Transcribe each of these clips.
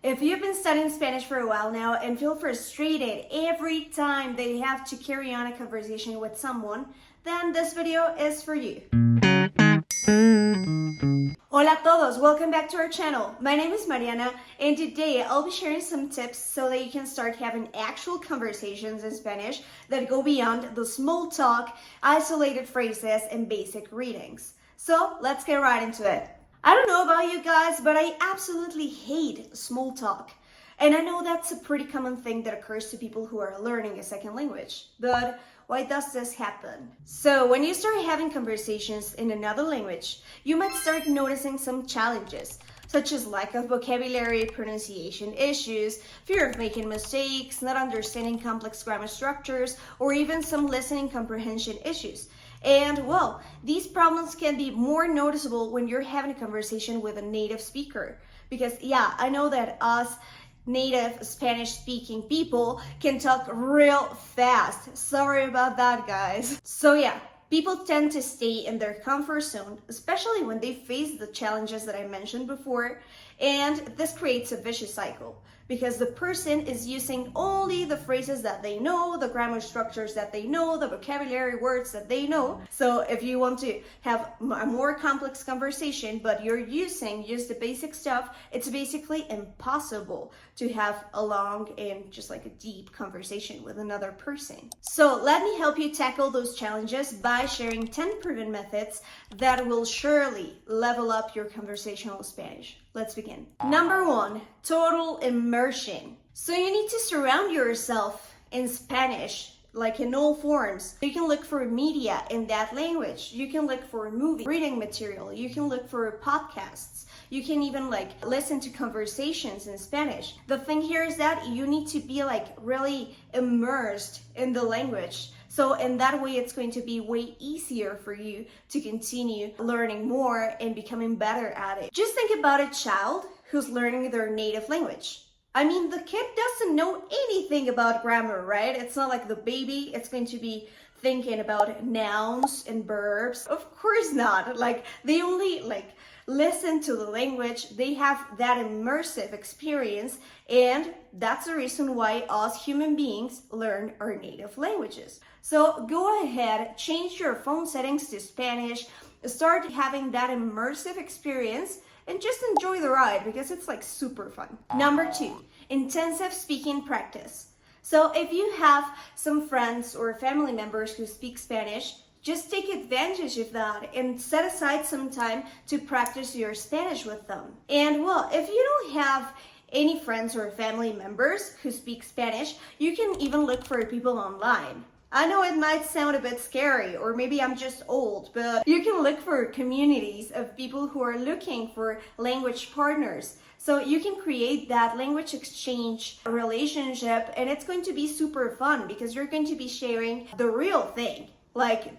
If you've been studying Spanish for a while now and feel frustrated every time they have to carry on a conversation with someone, then this video is for you. Hola a todos, welcome back to our channel. My name is Mariana and today I'll be sharing some tips so that you can start having actual conversations in Spanish that go beyond the small talk, isolated phrases, and basic readings. So let's get right into it. I don't know about you guys, but I absolutely hate small talk. And I know that's a pretty common thing that occurs to people who are learning a second language. But why does this happen? So when you start having conversations in another language, you might start noticing some challenges, such as lack of vocabulary, pronunciation issues, fear of making mistakes, not understanding complex grammar structures, or even some listening comprehension issues. And well, these problems can be more noticeable when you're having a conversation with a native speaker. Because yeah, I know that us native Spanish speaking people can talk real fast. Sorry about that, guys. So yeah, people tend to stay in their comfort zone, especially when they face the challenges that I mentioned before. And this creates a vicious cycle because the person is using only the phrases that they know, the grammar structures that they know, the vocabulary words that they know. So if you want to have a more complex conversation, but you're using just the basic stuff, it's basically impossible to have a long and just like a deep conversation with another person. So let me help you tackle those challenges by sharing 10 proven methods that will surely level up your conversational Spanish. Let's begin. Number 1, total immersion. So you need to surround yourself in Spanish, like in all forms. You can look for media in that language. You can look for movie, reading material. You can look for podcasts. You can even listen to conversations in Spanish. The thing here is that you need to be really immersed in the language. So in that way, it's going to be way easier for you to continue learning more and becoming better at it. Just think about a child who's learning their native language. I mean, the kid doesn't know anything about grammar, right? It's not like the baby, it's going to be thinking about nouns and verbs. Of course not. They only listen to the language, they have that immersive experience, and that's the reason why us human beings learn our native languages. So go ahead, change your phone settings to Spanish, start having that immersive experience, and just enjoy the ride because it's super fun. Number 2, intensive speaking practice. So if you have some friends or family members who speak Spanish, just take advantage of that and set aside some time to practice your Spanish with them. And well, if you don't have any friends or family members who speak Spanish, you can even look for people online. I know it might sound a bit scary, or maybe I'm just old, but you can look for communities of people who are looking for language partners. So you can create that language exchange relationship, and it's going to be super fun because you're going to be sharing the real thing.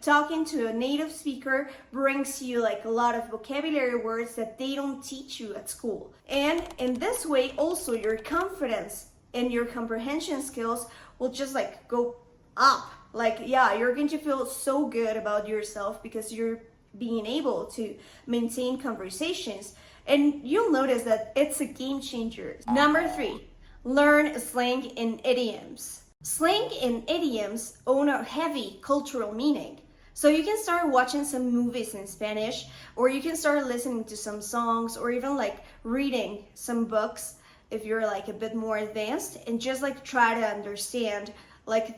Talking to a native speaker brings you a lot of vocabulary words that they don't teach you at school. And in this way, also your confidence and your comprehension skills will just go up. You're going to feel so good about yourself because you're being able to maintain conversations, and you'll notice that it's a game changer. Number 3, learn slang and idioms. Slang and idioms own a heavy cultural meaning. So you can start watching some movies in Spanish, or you can start listening to some songs, or even reading some books if you're a bit more advanced, and just try to understand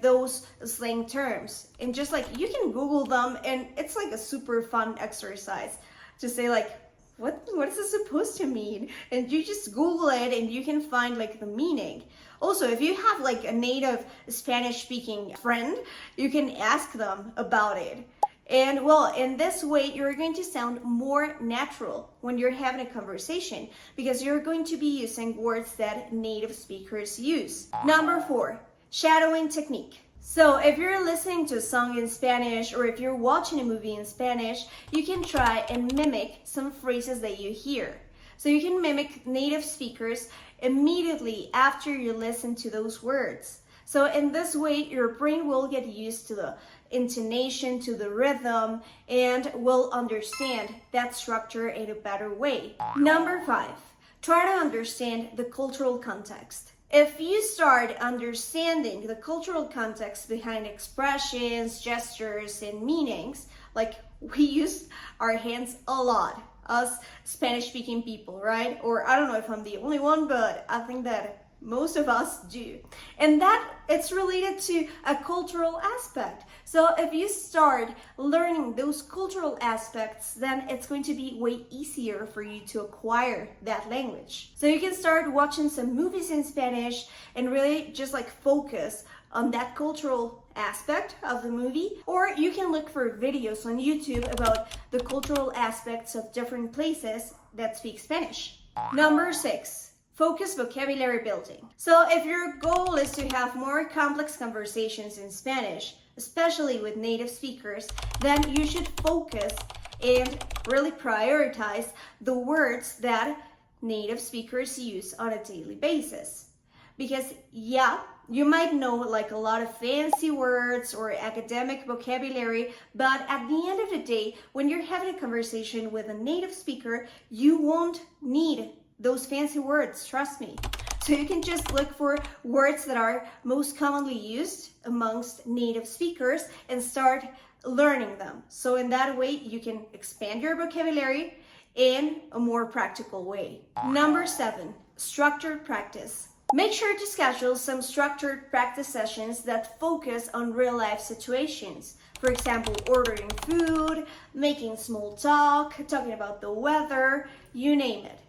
those slang terms. And just you can Google them, and it's a super fun exercise to say what is this supposed to mean? And you just Google it and you can find the meaning. Also, if you have a native Spanish speaking friend, you can ask them about it. And well, in this way, you're going to sound more natural when you're having a conversation because you're going to be using words that native speakers use. Number 4, shadowing technique. So if you're listening to a song in Spanish, or if you're watching a movie in Spanish, you can try and mimic some phrases that you hear. So you can mimic native speakers immediately after you listen to those words. So in this way, your brain will get used to the intonation, to the rhythm, and will understand that structure in a better way. Number 5, try to understand the cultural context. If you start understanding the cultural context behind expressions, gestures, and meanings, like we use our hands a lot, us Spanish-speaking people, right? Or I don't know if I'm the only one, but I think that most of us do. And that it's related to a cultural aspect. So if you start learning those cultural aspects, then it's going to be way easier for you to acquire that language. So you can start watching some movies in Spanish and really just like focus on that cultural aspect of the movie, or you can look for videos on YouTube about the cultural aspects of different places that speak Spanish. Number 6. Focus vocabulary building. So if your goal is to have more complex conversations in Spanish, especially with native speakers, then you should focus and really prioritize the words that native speakers use on a daily basis. Because yeah, you might know like a lot of fancy words or academic vocabulary, but at the end of the day, when you're having a conversation with a native speaker, you won't need those fancy words, trust me. So you can just look for words that are most commonly used amongst native speakers and start learning them. So in that way, you can expand your vocabulary in a more practical way. Number 7, structured practice. Make sure to schedule some structured practice sessions that focus on real-life situations. For example, ordering food, making small talk, talking about the weather, you name it.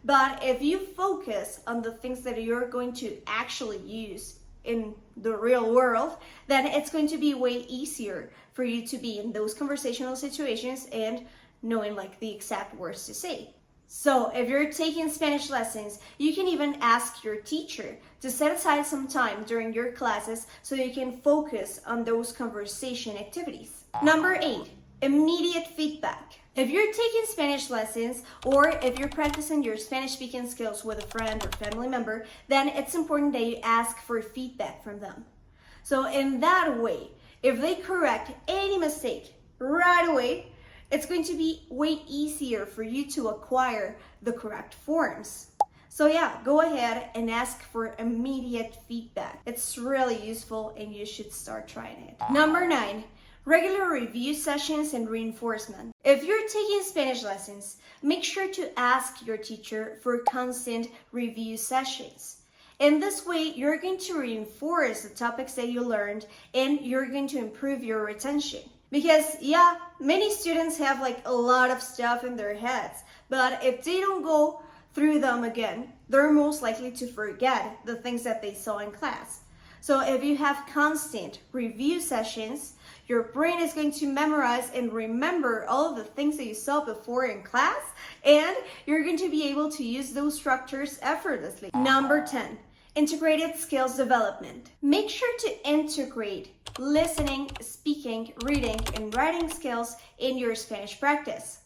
But if you focus on the things that you're going to actually use in the real world, then it's going to be way easier for you to be in those conversational situations and knowing like the exact words to say. So if you're taking Spanish lessons, you can even ask your teacher to set aside some time during your classes so you can focus on those conversation activities. Number 8, immediate feedback. If you're taking Spanish lessons or if you're practicing your Spanish speaking skills with a friend or family member, then it's important that you ask for feedback from them. So in that way, if they correct any mistake right away, it's going to be way easier for you to acquire the correct forms. So yeah, go ahead and ask for immediate feedback. It's really useful and you should start trying it. Number 9, regular review sessions and reinforcement. If you're taking Spanish lessons, make sure to ask your teacher for constant review sessions. In this way, you're going to reinforce the topics that you learned and you're going to improve your retention. Because yeah, many students have like a lot of stuff in their heads, but if they don't go through them again, they're most likely to forget the things that they saw in class. So if you have constant review sessions, your brain is going to memorize and remember all of the things that you saw before in class, and you're going to be able to use those structures effortlessly. Number 10, integrated skills development. Make sure to integrate listening, speaking, reading, and writing skills in your Spanish practice.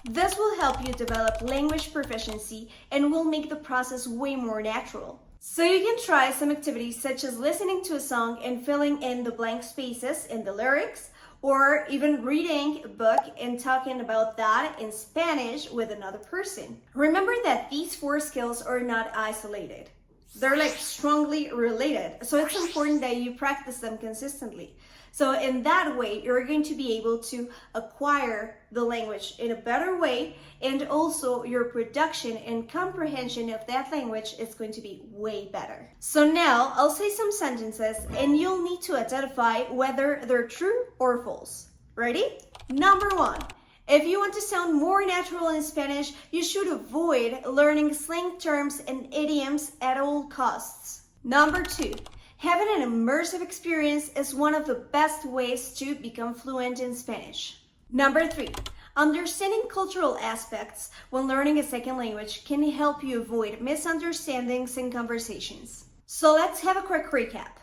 This will help you develop language proficiency and will make the process way more natural. So you can try some activities such as listening to a song and filling in the blank spaces in the lyrics, or even reading a book and talking about that in Spanish with another person. Remember that these 4 skills are not isolated. They're like strongly related. So it's important that you practice them consistently. So in that way, you're going to be able to acquire the language in a better way, and also your production and comprehension of that language is going to be way better. So now I'll say some sentences and you'll need to identify whether they're true or false. Ready? Number 1. If you want to sound more natural in Spanish, you should avoid learning slang terms and idioms at all costs. Number 2. Having an immersive experience is one of the best ways to become fluent in Spanish. Number 3. Understanding cultural aspects when learning a second language can help you avoid misunderstandings in conversations. So let's have a quick recap.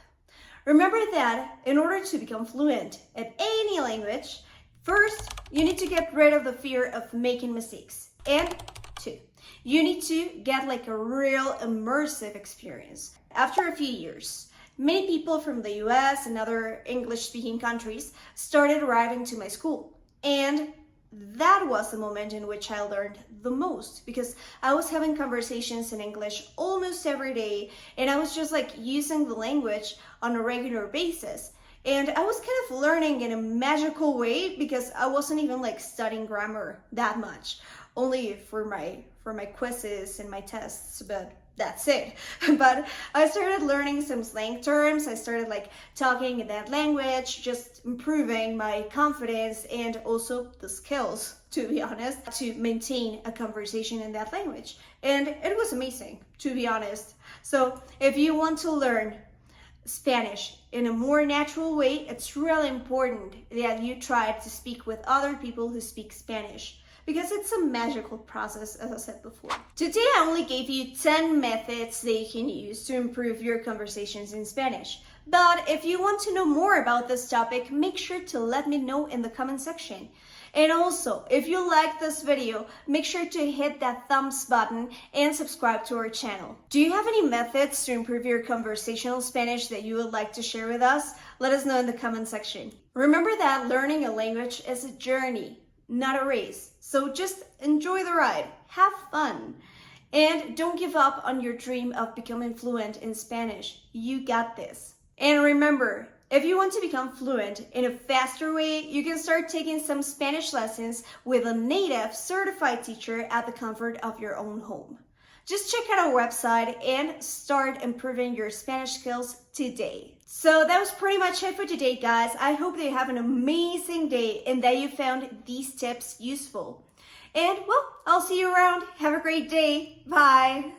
Remember that in order to become fluent at any language, first, you need to get rid of the fear of making mistakes. And 2, you need to get like a real immersive experience. After a few years, many people from the US and other English-speaking countries started arriving to my school. And that was the moment in which I learned the most, because I was having conversations in English almost every day, and I was just like using the language on a regular basis. And I was kind of learning in a magical way because I wasn't even like studying grammar that much, only for my quizzes and my tests, but that's it. But I started learning some slang terms. I started like talking in that language, just improving my confidence and also the skills, to be honest, to maintain a conversation in that language. And it was amazing, to be honest. So if you want to learn Spanish in a more natural way, it's really important that you try to speak with other people who speak Spanish, because it's a magical process, as I said before. Today, I only gave you 10 methods that you can use to improve your conversations in Spanish. But if you want to know more about this topic, make sure to let me know in the comment section. And also, if you like this video, make sure to hit that thumbs button and subscribe to our channel. Do you have any methods to improve your conversational Spanish that you would like to share with us? Let us know in the comment section. Remember that learning a language is a journey, not a race. So just enjoy the ride, have fun, and don't give up on your dream of becoming fluent in Spanish. You got this. And remember, if you want to become fluent in a faster way, you can start taking some Spanish lessons with a native certified teacher at the comfort of your own home. Just check out our website and start improving your Spanish skills today. So that was pretty much it for today, guys. I hope that you have an amazing day and that you found these tips useful. And well, I'll see you around. Have a great day. Bye.